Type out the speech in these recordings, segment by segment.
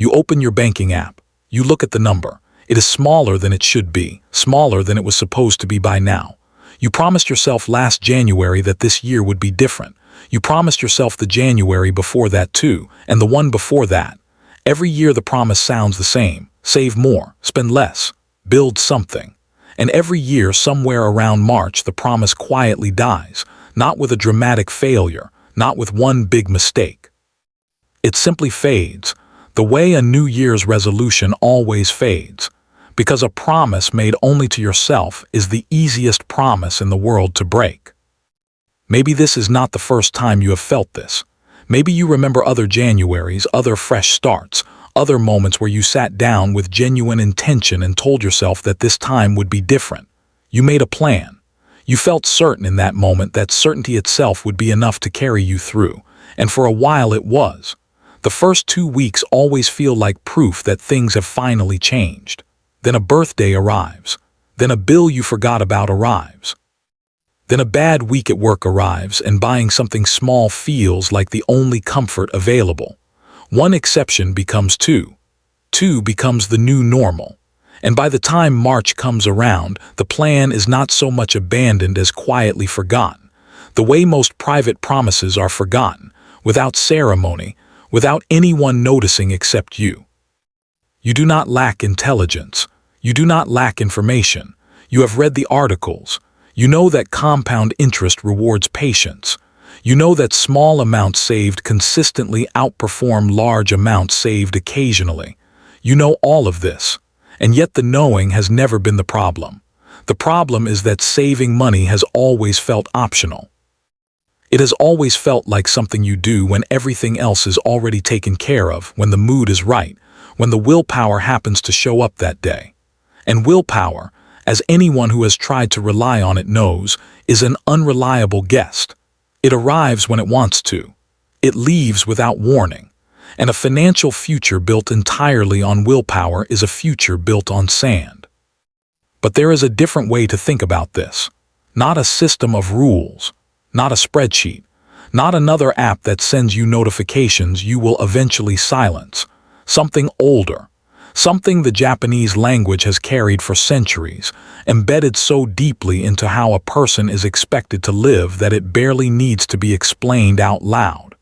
You open your banking app. You look at the number. It is smaller than it should be, smaller than it was supposed to be by now. You promised yourself last January that this year would be different. You promised yourself the January before that too, and the one before that. Every year the promise sounds the same. Save more, spend less, build something. And every year, somewhere around March, the promise quietly dies, not with a dramatic failure, not with one big mistake. It simply fades, the way a New Year's resolution always fades, because a promise made only to yourself is the easiest promise in the world to break. Maybe this is not the first time you have felt this. Maybe you remember other Januaries, other fresh starts, other moments where you sat down with genuine intention and told yourself that this time would be different. You made a plan. You felt certain in that moment that certainty itself would be enough to carry you through, and for a while it was. The first 2 weeks always feel like proof that things have finally changed. Then a birthday arrives. Then a bill you forgot about arrives. Then a bad week at work arrives, and buying something small feels like the only comfort available. One exception becomes two. Two becomes the new normal. And by the time March comes around, the plan is not so much abandoned as quietly forgotten. The way most private promises are forgotten, without ceremony, without anyone noticing except you. You do not lack intelligence. You do not lack information. You have read the articles. You know that compound interest rewards patience. You know that small amounts saved consistently outperform large amounts saved occasionally. You know all of this, and yet the knowing has never been the problem. The problem is that saving money has always felt optional. It has always felt like something you do when everything else is already taken care of, when the mood is right, when the willpower happens to show up that day. And willpower, as anyone who has tried to rely on it knows, is an unreliable guest. It arrives when it wants to. It leaves without warning. And a financial future built entirely on willpower is a future built on sand. But there is a different way to think about this. Not a system of rules. Not a spreadsheet. Not another app that sends you notifications you will eventually silence. Something older. Something the Japanese language has carried for centuries, embedded so deeply into how a person is expected to live that it barely needs to be explained out loud.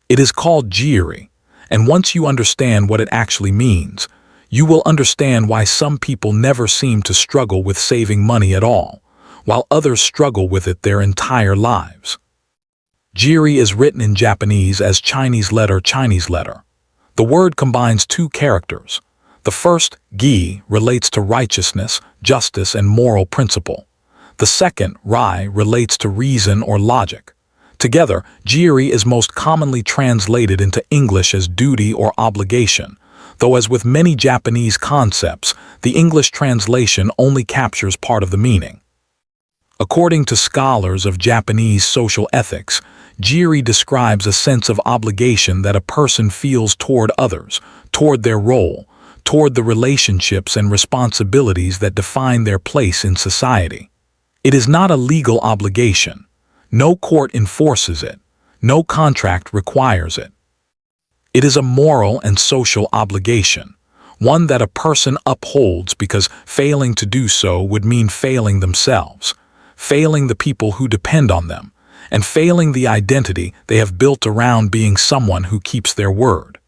It is called Giri, and once you understand what it actually means, you will understand why some people never seem to struggle with saving money at all, while others struggle with it their entire lives. Giri is written in Japanese as Chinese letter. The word combines two characters. The first, gi, relates to righteousness, justice, and moral principle. The second, rai, relates to reason or logic. Together, Giri is most commonly translated into English as duty or obligation, though as with many Japanese concepts, the English translation only captures part of the meaning. According to scholars of Japanese social ethics, Giri describes a sense of obligation that a person feels toward others, toward their role, toward the relationships and responsibilities that define their place in society. It is not a legal obligation. No court enforces it. No contract requires it. It is a moral and social obligation, one that a person upholds because failing to do so would mean failing themselves, failing the people who depend on them, and failing the identity they have built around being someone who keeps their word.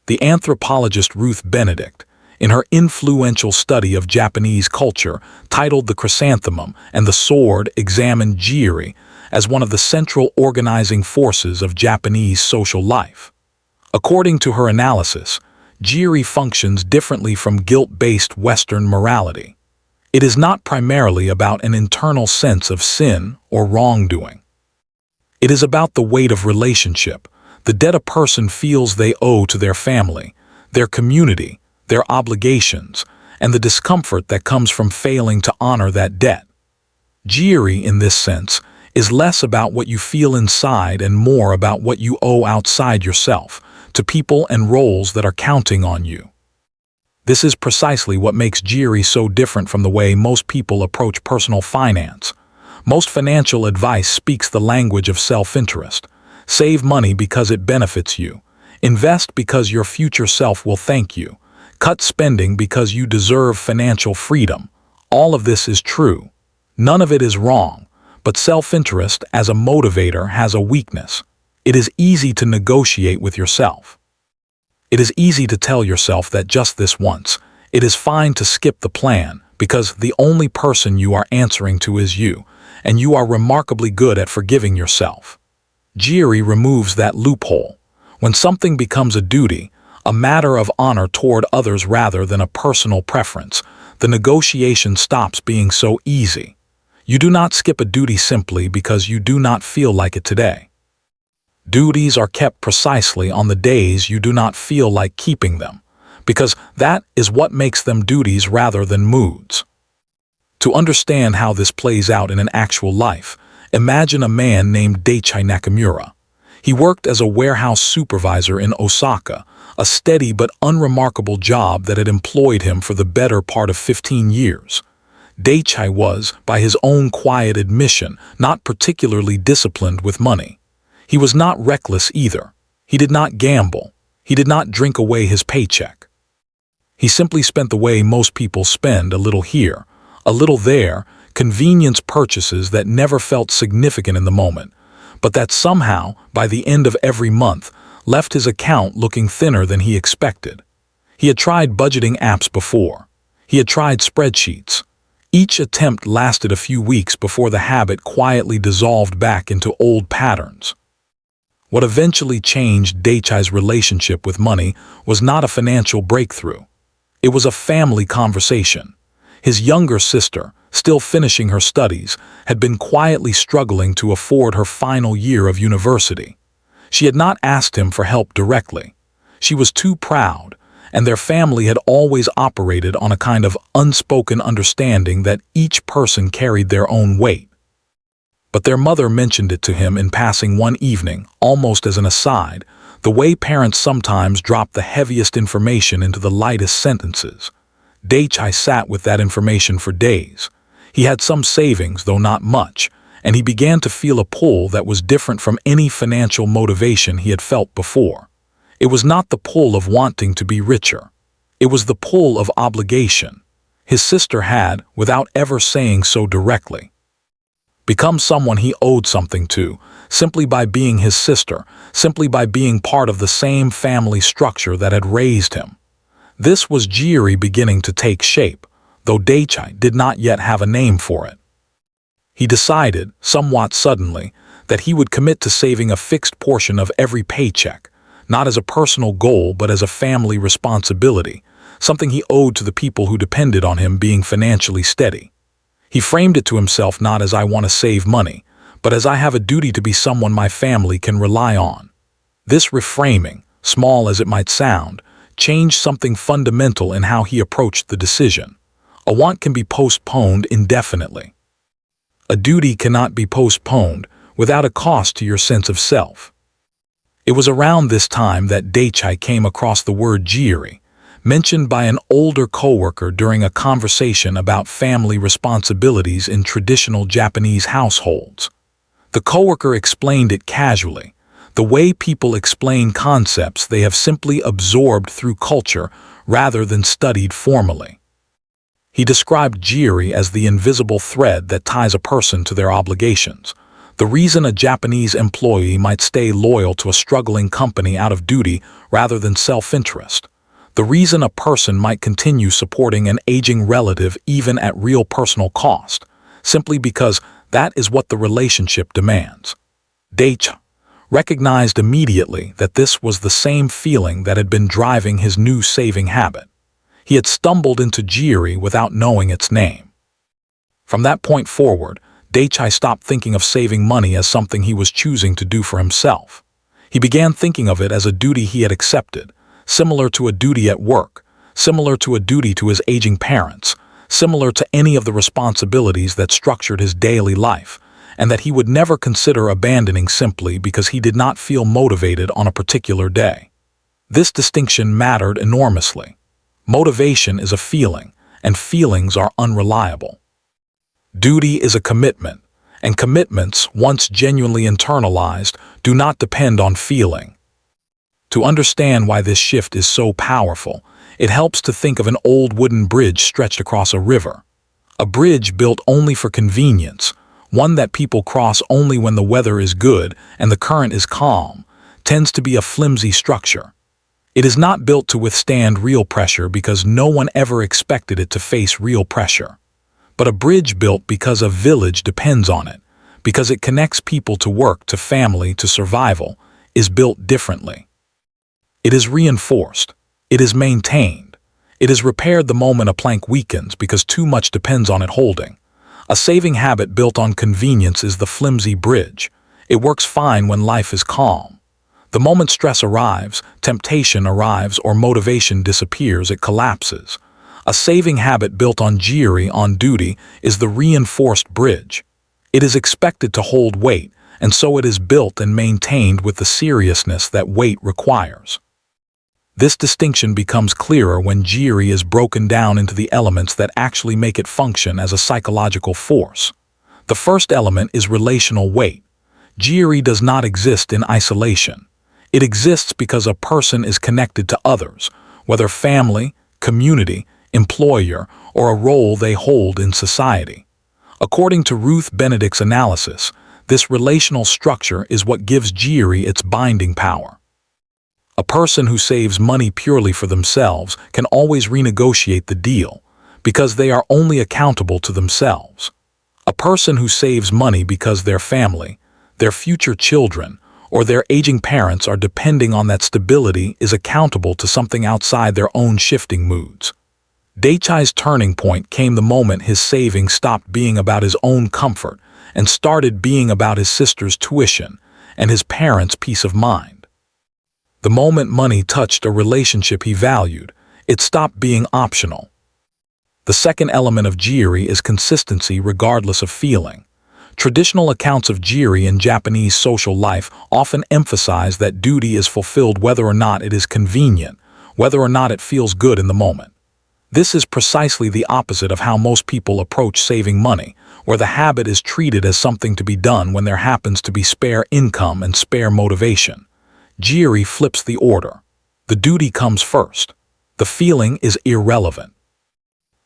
The anthropologist Ruth Benedict, in her influential study of Japanese culture titled The Chrysanthemum and the Sword, examined Giri as one of the central organizing forces of Japanese social life. According to her analysis, Giri functions differently from guilt-based Western morality. It is not primarily about an internal sense of sin or wrongdoing. It is about the weight of relationship, the debt a person feels they owe to their family, their community, their obligations, and the discomfort that comes from failing to honor that debt. Giri, in this sense, is less about what you feel inside and more about what you owe outside yourself, to people and roles that are counting on you. This is precisely what makes Giri so different from the way most people approach personal finance. Most financial advice speaks the language of self-interest. Save money because it benefits you. Invest because your future self will thank you. Cut spending because you deserve financial freedom. All of this is true. None of it is wrong, but self-interest as a motivator has a weakness. It is easy to negotiate with yourself. It is easy to tell yourself that just this once, it is fine to skip the plan because the only person you are answering to is you, and you are remarkably good at forgiving yourself. Giri removes that loophole. When something becomes a duty, a matter of honor toward others rather than a personal preference, the negotiation stops being so easy. You do not skip a duty simply because you do not feel like it today. Duties are kept precisely on the days you do not feel like keeping them, because that is what makes them duties rather than moods. To understand how this plays out in an actual life, imagine a man named Daichi Nakamura. He worked as a warehouse supervisor in Osaka, a steady but unremarkable job that had employed him for the better part of 15 years. Daichi was, by his own quiet admission, not particularly disciplined with money. He was not reckless either. He did not gamble. He did not drink away his paycheck. He simply spent the way most people spend, a little here, a little there, convenience purchases that never felt significant in the moment, but that somehow, by the end of every month, left his account looking thinner than he expected. He had tried budgeting apps before. He had tried spreadsheets. Each attempt lasted a few weeks before the habit quietly dissolved back into old patterns. What eventually changed Daichi's relationship with money was not a financial breakthrough. It was a family conversation. His younger sister, still finishing her studies, had been quietly struggling to afford her final year of university. She had not asked him for help directly. She was too proud, and their family had always operated on a kind of unspoken understanding that each person carried their own weight. But their mother mentioned it to him in passing one evening, almost as an aside, the way parents sometimes drop the heaviest information into the lightest sentences. Daichi sat with that information for days. He had some savings, though not much, and he began to feel a pull that was different from any financial motivation he had felt before. It was not the pull of wanting to be richer. It was the pull of obligation. His sister had, without ever saying so directly, become someone he owed something to, simply by being his sister, simply by being part of the same family structure that had raised him. This was Giri beginning to take shape, though Daichi did not yet have a name for it. He decided, somewhat suddenly, that he would commit to saving a fixed portion of every paycheck, not as a personal goal but as a family responsibility, something he owed to the people who depended on him being financially steady. He framed it to himself not as I want to save money, but as I have a duty to be someone my family can rely on. This reframing, small as it might sound, changed something fundamental in how he approached the decision. A want can be postponed indefinitely. A duty cannot be postponed without a cost to your sense of self. It was around this time that Daichi came across the word Giri, mentioned by an older coworker during a conversation about family responsibilities in traditional Japanese households. The coworker explained it casually, the way people explain concepts they have simply absorbed through culture rather than studied formally. He described Giri as the invisible thread that ties a person to their obligations, the reason a Japanese employee might stay loyal to a struggling company out of duty rather than self-interest, the reason a person might continue supporting an aging relative even at real personal cost, simply because that is what the relationship demands. Daichi recognized immediately that this was the same feeling that had been driving his new saving habit. He had stumbled into Giri without knowing its name. From that point forward, Daichi stopped thinking of saving money as something he was choosing to do for himself. He began thinking of it as a duty he had accepted, similar to a duty at work, similar to a duty to his aging parents, similar to any of the responsibilities that structured his daily life, and that he would never consider abandoning simply because he did not feel motivated on a particular day. This distinction mattered enormously. Motivation is a feeling, and feelings are unreliable. Duty is a commitment, and commitments, once genuinely internalized, do not depend on feeling. To understand why this shift is so powerful, it helps to think of an old wooden bridge stretched across a river. A bridge built only for convenience, one that people cross only when the weather is good and the current is calm, tends to be a flimsy structure. It is not built to withstand real pressure because no one ever expected it to face real pressure. But a bridge built because a village depends on it, because it connects people to work, to family, to survival, is built differently. It is reinforced. It is maintained. It is repaired the moment a plank weakens because too much depends on it holding. A saving habit built on convenience is the flimsy bridge. It works fine when life is calm. The moment stress arrives, temptation arrives, or motivation disappears, it collapses. A saving habit built on Giri, on duty, is the reinforced bridge. It is expected to hold weight, and so it is built and maintained with the seriousness that weight requires. This distinction becomes clearer when Giri is broken down into the elements that actually make it function as a psychological force. The first element is relational weight. Giri does not exist in isolation. It exists because a person is connected to others, whether family, community, employer, or a role they hold in society. According to Ruth Benedict's analysis, this relational structure is what gives Giri its binding power. A person who saves money purely for themselves can always renegotiate the deal, because they are only accountable to themselves. A person who saves money because their family, their future children, or their aging parents are depending on that stability is accountable to something outside their own shifting moods. Daichai's turning point came the moment his savings stopped being about his own comfort and started being about his sister's tuition and his parents' peace of mind. The moment money touched a relationship he valued, it stopped being optional. The second element of Giri is consistency regardless of feeling. Traditional accounts of Giri in Japanese social life often emphasize that duty is fulfilled whether or not it is convenient, whether or not it feels good in the moment. This is precisely the opposite of how most people approach saving money, where the habit is treated as something to be done when there happens to be spare income and spare motivation. Giri flips the order. The duty comes first. The feeling is irrelevant.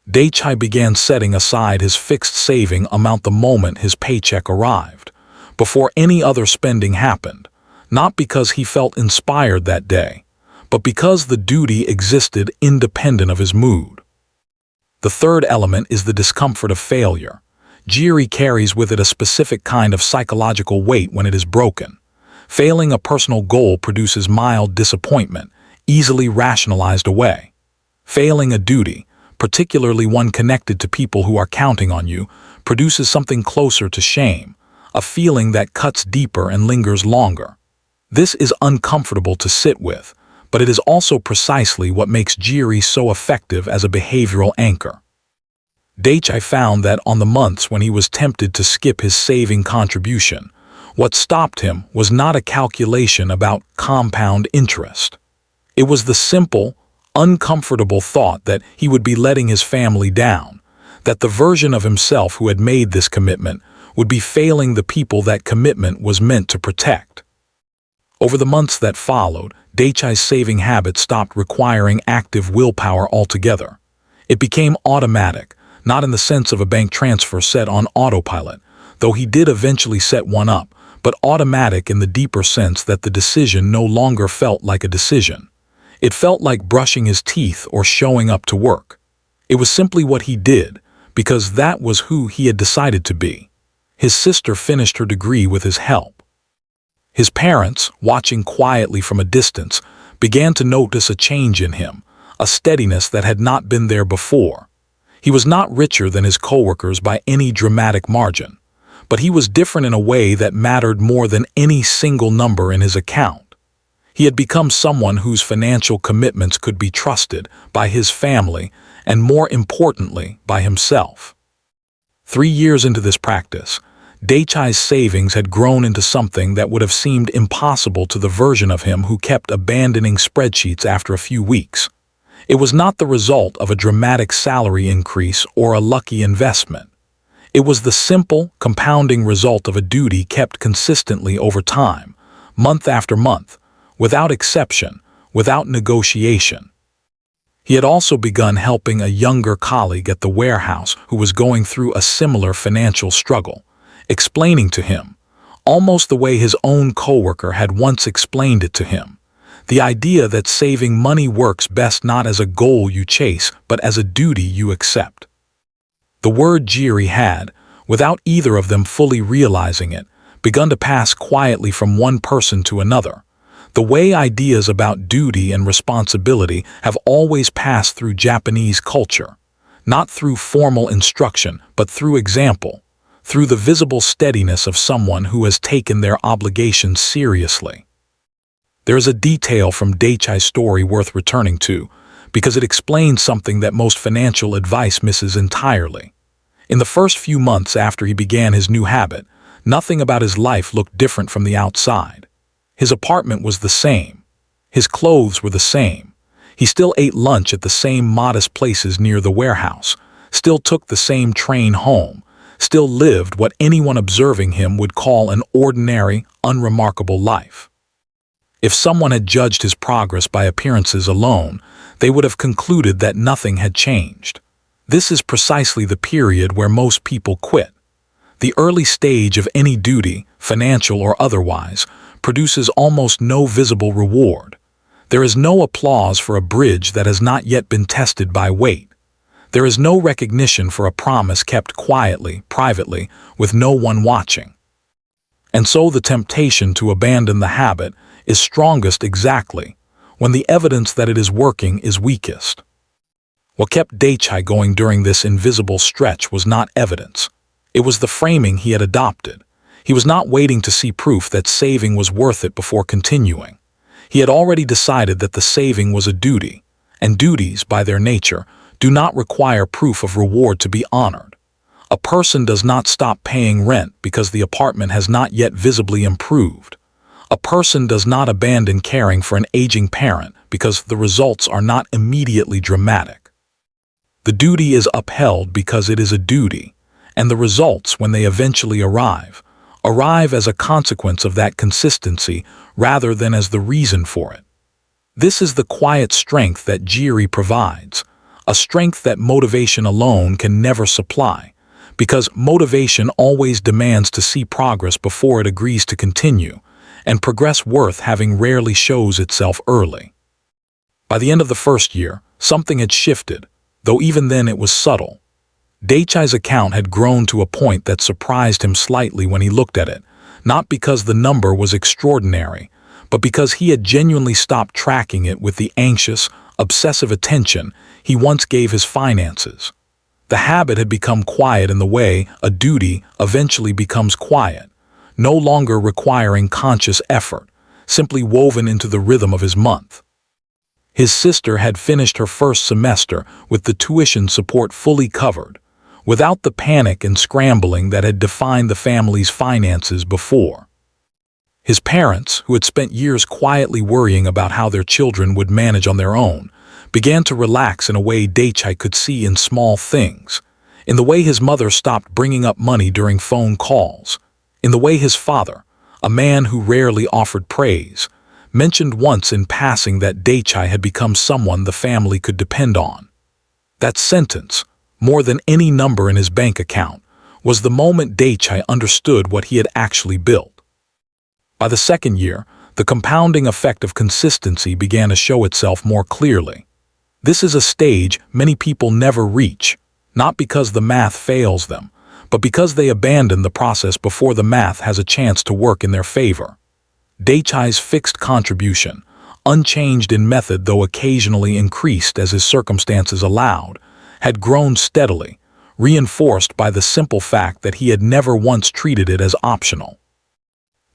Daichai began setting aside his fixed saving amount the moment his paycheck arrived, before any other spending happened, not because he felt inspired that day, but because the duty existed independent of his mood. The third element is the discomfort of failure. Giri carries with it a specific kind of psychological weight when it is broken. Failing a personal goal produces mild disappointment, easily rationalized away. Failing a duty, particularly one connected to people who are counting on you, produces something closer to shame, a feeling that cuts deeper and lingers longer. This is uncomfortable to sit with, but it is also precisely what makes Giri so effective as a behavioral anchor. Daichai found that on the months when he was tempted to skip his saving contribution, what stopped him was not a calculation about compound interest. It was the simple, uncomfortable thought that he would be letting his family down, that the version of himself who had made this commitment would be failing the people that commitment was meant to protect. Over the months that followed, Daichai's saving habit stopped requiring active willpower altogether. It became automatic, not in the sense of a bank transfer set on autopilot, though he did eventually set one up, but automatic in the deeper sense that the decision no longer felt like a decision. It felt like brushing his teeth or showing up to work. It was simply what he did, because that was who he had decided to be. His sister finished her degree with his help. His parents, watching quietly from a distance, began to notice a change in him, a steadiness that had not been there before. He was not richer than his coworkers by any dramatic margin, but he was different in a way that mattered more than any single number in his account. He had become someone whose financial commitments could be trusted by his family and, more importantly, by himself. 3 years into this practice, Daichai's savings had grown into something that would have seemed impossible to the version of him who kept abandoning spreadsheets after a few weeks. It was not the result of a dramatic salary increase or a lucky investment. It was the simple, compounding result of a duty kept consistently over time, month after month, without exception, without negotiation. He had also begun helping a younger colleague at the warehouse who was going through a similar financial struggle, explaining to him, almost the way his own coworker had once explained it to him, the idea that saving money works best not as a goal you chase, but as a duty you accept. The word Giri had, without either of them fully realizing it, begun to pass quietly from one person to another. The way ideas about duty and responsibility have always passed through Japanese culture, not through formal instruction, but through example, through the visible steadiness of someone who has taken their obligations seriously. There is a detail from Daichai's story worth returning to, because it explains something that most financial advice misses entirely. In the first few months after he began his new habit, nothing about his life looked different from the outside. His apartment was the same. His clothes were the same. He still ate lunch at the same modest places near the warehouse, still took the same train home, still lived what anyone observing him would call an ordinary, unremarkable life. If someone had judged his progress by appearances alone, they would have concluded that nothing had changed. This is precisely the period where most people quit. The early stage of any duty, financial or otherwise, produces almost no visible reward. There is no applause for a bridge that has not yet been tested by weight. There is no recognition for a promise kept quietly, privately, with no one watching. And so the temptation to abandon the habit is strongest exactly when the evidence that it is working is weakest. What kept Daichai going during this invisible stretch was not evidence. It was the framing he had adopted. He was not waiting to see proof that saving was worth it before continuing. He had already decided that the saving was a duty, and duties, by their nature, do not require proof of reward to be honored. A person does not stop paying rent because the apartment has not yet visibly improved. A person does not abandon caring for an aging parent because the results are not immediately dramatic. The duty is upheld because it is a duty, and the results, when they eventually arrive as a consequence of that consistency rather than as the reason for it. This is the quiet strength that Giri provides, a strength that motivation alone can never supply, because motivation always demands to see progress before it agrees to continue, and progress worth having rarely shows itself early. By the end of the first year, something had shifted, though even then it was subtle. Daichai's account had grown to a point that surprised him slightly when he looked at it, not because the number was extraordinary, but because he had genuinely stopped tracking it with the anxious, obsessive attention he once gave his finances. The habit had become quiet in the way a duty eventually becomes quiet, no longer requiring conscious effort, simply woven into the rhythm of his month. His sister had finished her first semester with the tuition support fully covered, without the panic and scrambling that had defined the family's finances before. His parents, who had spent years quietly worrying about how their children would manage on their own, began to relax in a way Daichai could see in small things, in the way his mother stopped bringing up money during phone calls, in the way his father, a man who rarely offered praise, mentioned once in passing that Daichai had become someone the family could depend on. That sentence, more than any number in his bank account, was the moment Daichai understood what he had actually built. By the second year, the compounding effect of consistency began to show itself more clearly. This is a stage many people never reach, not because the math fails them, but because they abandon the process before the math has a chance to work in their favor. Daichai's fixed contribution, unchanged in method though occasionally increased as his circumstances allowed, had grown steadily, reinforced by the simple fact that he had never once treated it as optional.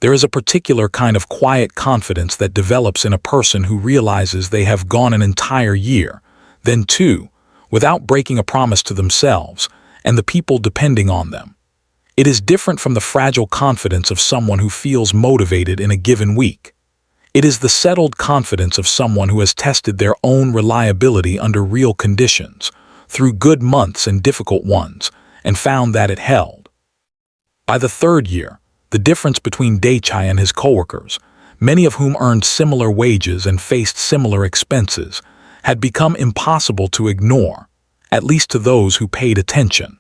There is a particular kind of quiet confidence that develops in a person who realizes they have gone an entire year, then two, without breaking a promise to themselves and the people depending on them. It is different from the fragile confidence of someone who feels motivated in a given week. It is the settled confidence of someone who has tested their own reliability under real conditions, through good months and difficult ones, and found that it held. By the third year, the difference between Daichai and his coworkers, many of whom earned similar wages and faced similar expenses, had become impossible to ignore, at least to those who paid attention.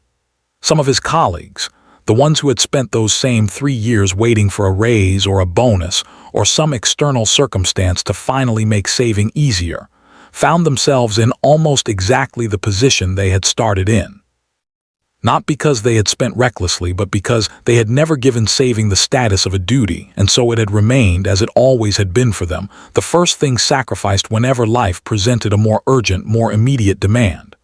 Some of his colleagues, the ones who had spent those same 3 years waiting for a raise or a bonus or some external circumstance to finally make saving easier, found themselves in almost exactly the position they had started in. Not because they had spent recklessly, but because they had never given saving the status of a duty, and so it had remained, as it always had been for them, the first thing sacrificed whenever life presented a more urgent, more immediate demand.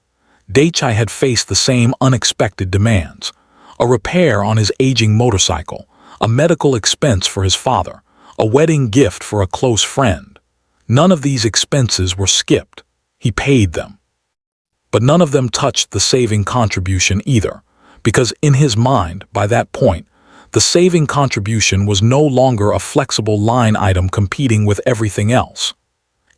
Daichai had faced the same unexpected demands: a repair on his aging motorcycle, a medical expense for his father, a wedding gift for a close friend. None of these expenses were skipped. He paid them. But none of them touched the saving contribution either, because in his mind, by that point, the saving contribution was no longer a flexible line item competing with everything else.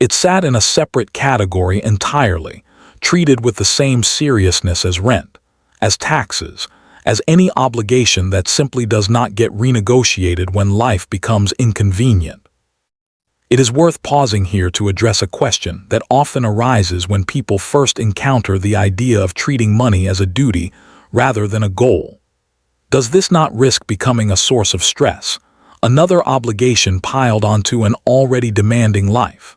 It sat in a separate category entirely, treated with the same seriousness as rent, as taxes, as any obligation that simply does not get renegotiated when life becomes inconvenient. It is worth pausing here to address a question that often arises when people first encounter the idea of treating money as a duty rather than a goal. Does this not risk becoming a source of stress, another obligation piled onto an already demanding life?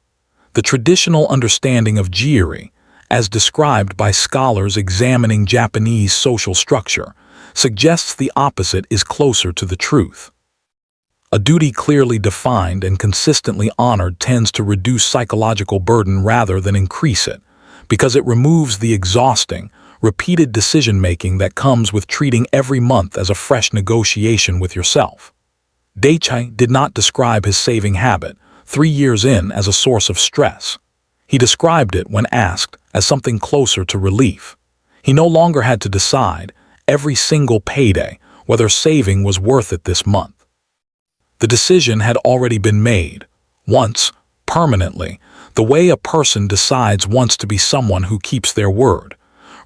The traditional understanding of Giri, as described by scholars examining Japanese social structure, suggests the opposite is closer to the truth. A duty clearly defined and consistently honored tends to reduce psychological burden rather than increase it, because it removes the exhausting, repeated decision-making that comes with treating every month as a fresh negotiation with yourself. Daichai did not describe his saving habit, 3 years in, as a source of stress. He described it, when asked, as something closer to relief. He no longer had to decide, every single payday, whether saving was worth it this month. The decision had already been made, once, permanently, the way a person decides once to be someone who keeps their word,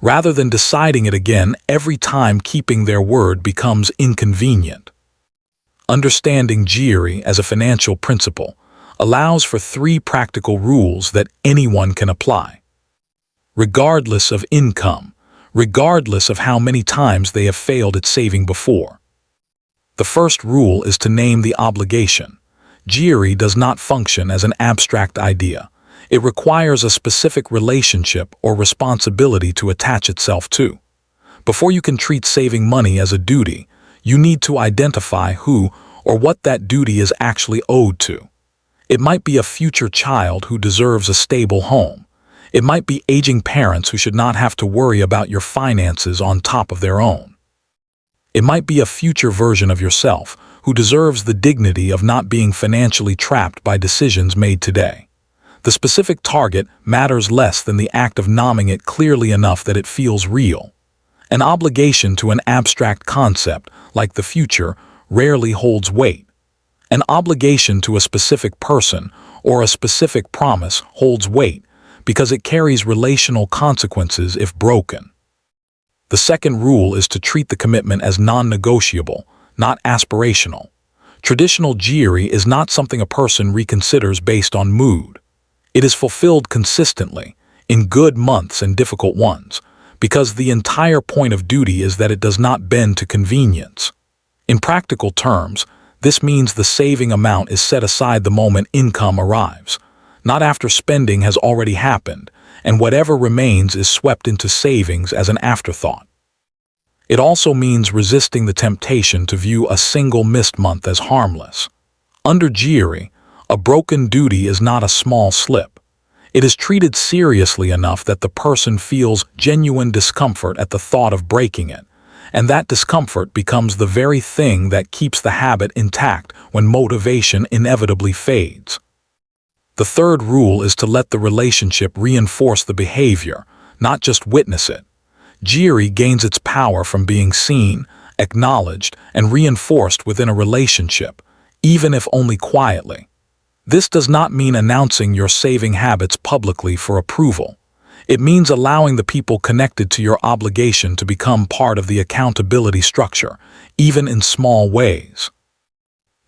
rather than deciding it again every time keeping their word becomes inconvenient. Understanding Giri as a financial principle allows for 3 practical rules that anyone can apply. Regardless of income, regardless of how many times they have failed at saving before. The first rule is to name the obligation. Giri does not function as an abstract idea. It requires a specific relationship or responsibility to attach itself to. Before you can treat saving money as a duty, you need to identify who or what that duty is actually owed to. It might be a future child who deserves a stable home. It might be aging parents who should not have to worry about your finances on top of their own. It might be a future version of yourself who deserves the dignity of not being financially trapped by decisions made today. The specific target matters less than the act of naming it clearly enough that it feels real. An obligation to an abstract concept, like the future, rarely holds weight. An obligation to a specific person or a specific promise holds weight because it carries relational consequences if broken. The second rule is to treat the commitment as non-negotiable, not aspirational. Traditional Giri is not something a person reconsiders based on mood. It is fulfilled consistently, in good months and difficult ones, because the entire point of duty is that it does not bend to convenience. In practical terms, this means the saving amount is set aside the moment income arrives, not after spending has already happened, and whatever remains is swept into savings as an afterthought. It also means resisting the temptation to view a single missed month as harmless. Under Giri, a broken duty is not a small slip. It is treated seriously enough that the person feels genuine discomfort at the thought of breaking it, and that discomfort becomes the very thing that keeps the habit intact when motivation inevitably fades. The third rule is to let the relationship reinforce the behavior, not just witness it. Giri gains its power from being seen, acknowledged, and reinforced within a relationship, even if only quietly. This does not mean announcing your saving habits publicly for approval. It means allowing the people connected to your obligation to become part of the accountability structure, even in small ways.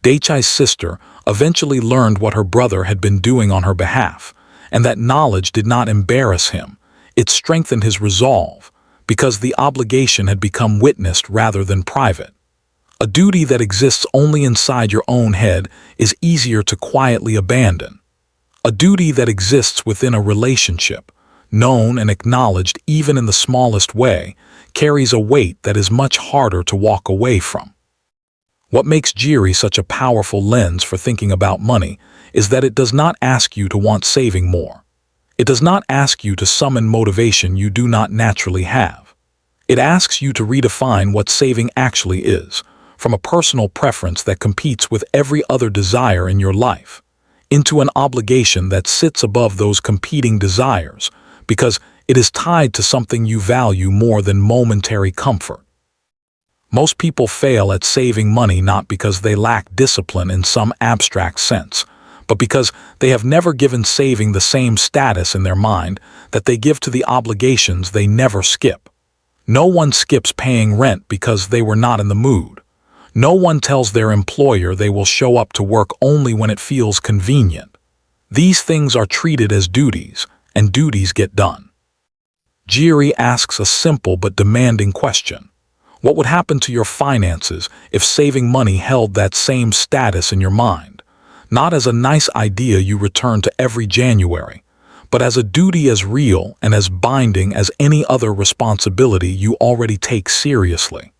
Daichai's sister eventually learned what her brother had been doing on her behalf, and that knowledge did not embarrass him. It strengthened his resolve, because the obligation had become witnessed rather than private. A duty that exists only inside your own head is easier to quietly abandon. A duty that exists within a relationship, known and acknowledged even in the smallest way, carries a weight that is much harder to walk away from. What makes Giri such a powerful lens for thinking about money is that it does not ask you to want saving more. It does not ask you to summon motivation you do not naturally have. It asks you to redefine what saving actually is, from a personal preference that competes with every other desire in your life, into an obligation that sits above those competing desires, because it is tied to something you value more than momentary comfort. Most people fail at saving money not because they lack discipline in some abstract sense, but because they have never given saving the same status in their mind that they give to the obligations they never skip. No one skips paying rent because they were not in the mood. No one tells their employer they will show up to work only when it feels convenient. These things are treated as duties, and duties get done. Giri asks a simple but demanding question. What would happen to your finances if saving money held that same status in your mind? Not as a nice idea you return to every January, but as a duty as real and as binding as any other responsibility you already take seriously.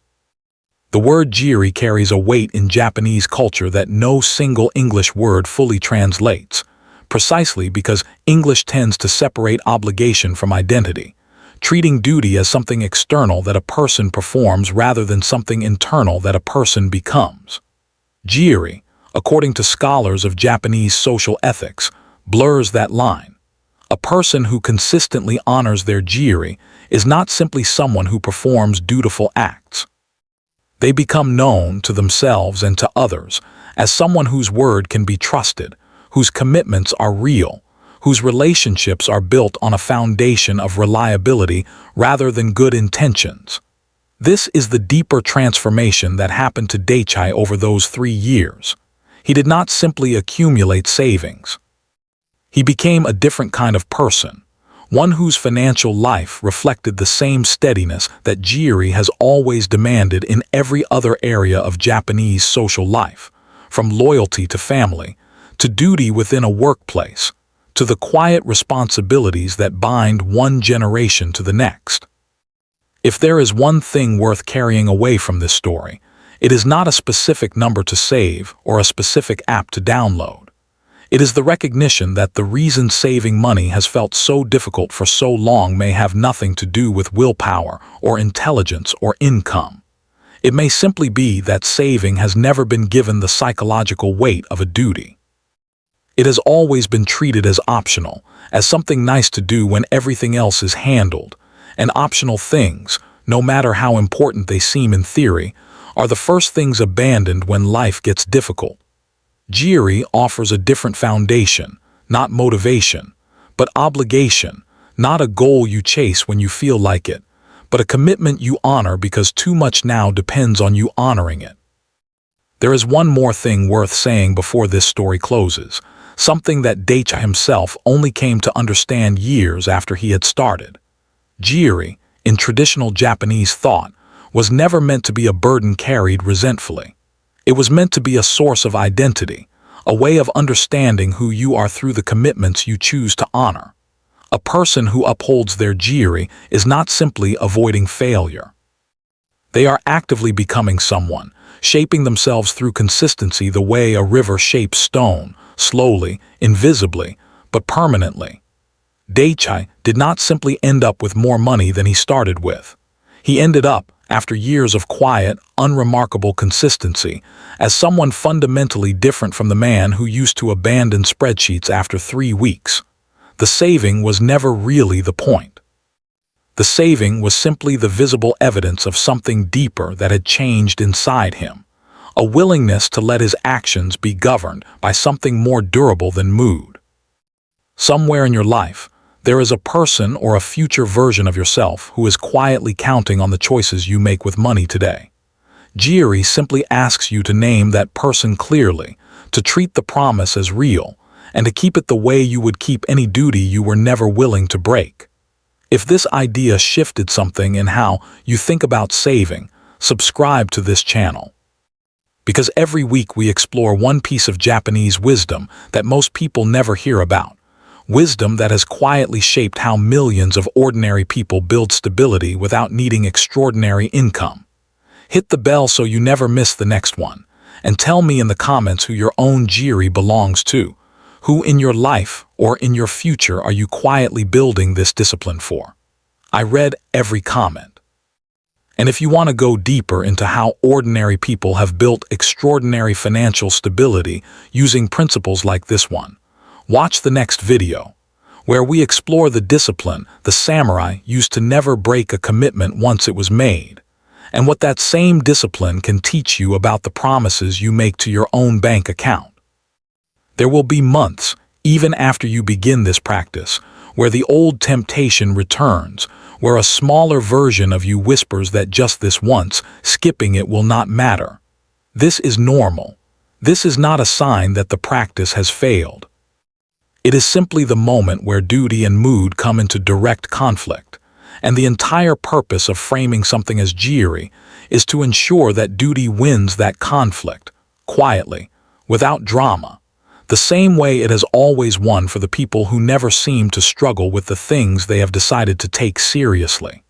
The word Giri carries a weight in Japanese culture that no single English word fully translates, precisely because English tends to separate obligation from identity, treating duty as something external that a person performs rather than something internal that a person becomes. Giri, according to scholars of Japanese social ethics, blurs that line. A person who consistently honors their Giri is not simply someone who performs dutiful acts. They become known to themselves and to others as someone whose word can be trusted, whose commitments are real, whose relationships are built on a foundation of reliability rather than good intentions. This is the deeper transformation that happened to Daichai over those 3 years. He did not simply accumulate savings. He became a different kind of person, one whose financial life reflected the same steadiness that Giri has always demanded in every other area of Japanese social life, from loyalty to family, to duty within a workplace, to the quiet responsibilities that bind one generation to the next. If there is one thing worth carrying away from this story, it is not a specific number to save or a specific app to download. It is the recognition that the reason saving money has felt so difficult for so long may have nothing to do with willpower or intelligence or income. It may simply be that saving has never been given the psychological weight of a duty. It has always been treated as optional, as something nice to do when everything else is handled, and optional things, no matter how important they seem in theory, are the first things abandoned when life gets difficult. Giri offers a different foundation, not motivation, but obligation, not a goal you chase when you feel like it, but a commitment you honor because too much now depends on you honoring it. There is one more thing worth saying before this story closes, something that Daichai himself only came to understand years after he had started. Giri, in traditional Japanese thought, was never meant to be a burden carried resentfully. It was meant to be a source of identity, a way of understanding who you are through the commitments you choose to honor. A person who upholds their Giri is not simply avoiding failure. They are actively becoming someone, shaping themselves through consistency the way a river shapes stone, slowly, invisibly, but permanently. Daichai did not simply end up with more money than he started with. He ended up, after years of quiet, unremarkable consistency, as someone fundamentally different from the man who used to abandon spreadsheets after 3 weeks. The saving was never really the point. The saving was simply the visible evidence of something deeper that had changed inside him, a willingness to let his actions be governed by something more durable than mood. Somewhere in your life, there is a person or a future version of yourself who is quietly counting on the choices you make with money today. Giri simply asks you to name that person clearly, to treat the promise as real, and to keep it the way you would keep any duty you were never willing to break. If this idea shifted something in how you think about saving, subscribe to this channel. Because every week we explore one piece of Japanese wisdom that most people never hear about. Wisdom that has quietly shaped how millions of ordinary people build stability without needing extraordinary income. Hit the bell so you never miss the next one. And tell me in the comments who your own Giri belongs to. Who in your life or in your future are you quietly building this discipline for? I read every comment. And if you want to go deeper into how ordinary people have built extraordinary financial stability using principles like this one, watch the next video, where we explore the discipline the samurai used to never break a commitment once it was made, and what that same discipline can teach you about the promises you make to your own bank account. There will be months, even after you begin this practice, where the old temptation returns, where a smaller version of you whispers that just this once, skipping it will not matter. This is normal. This is not a sign that the practice has failed. It is simply the moment where duty and mood come into direct conflict, and the entire purpose of framing something as Giri is to ensure that duty wins that conflict, quietly, without drama, the same way it has always won for the people who never seem to struggle with the things they have decided to take seriously.